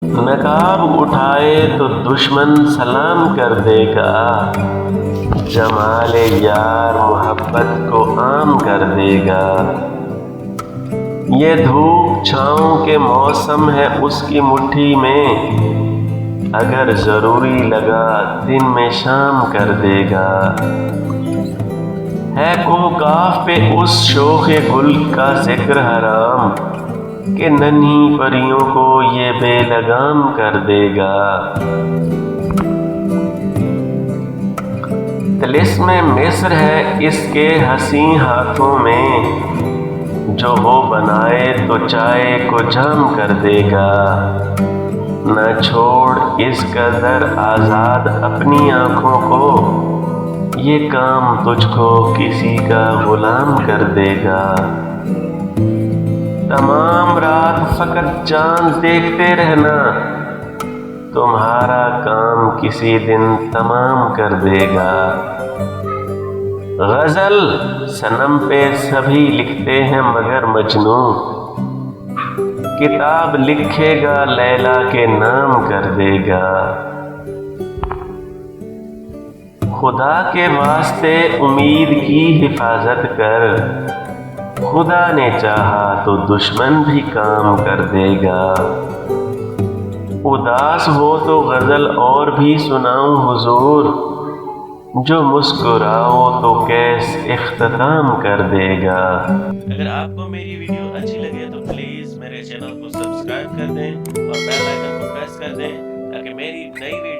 नकाब उठाए तो दुश्मन सलाम कर देगा, जमाले यार मोहब्बत को आम कर देगा। ये धूप छाँव के मौसम है उसकी मुट्ठी में, अगर ज़रूरी लगा दिन में शाम कर देगा। है कोहकाफ पे उस शोखे गुल का जिक्र हराम, कि नन्ही परियों को ये बेलगाम कर देगा। तिलिस्म मिस्र है इसके हसी हाथों में, जो वो बनाए तो चाय को जाम कर देगा। न छोड़ इस कदर आज़ाद अपनी आँखों को, ये काम तुझको किसी का गुलाम कर देगा। तमाम रात फकत चांद देखते रहना, तुम्हारा काम किसी दिन तमाम कर देगा। गजल सनम पे सभी लिखते हैं मगर मजनू, किताब लिखेगा लैला के नाम कर देगा। खुदा के वास्ते उम्मीद की हिफाजत कर, खुदा ने चाहा तो दुश्मन भी काम कर देगा। उदास हो तो गज़ल और भी सुनाऊं हुजूर, जो मुस्कुराओ तो कैस इख्तिताम कर देगा। अगर आपको मेरी वीडियो अच्छी लगे तो प्लीज़ मेरे चैनल को सब्सक्राइब कर दें और बेल आइकन को प्रेस कर दें, ताकि मेरी नई वीडियो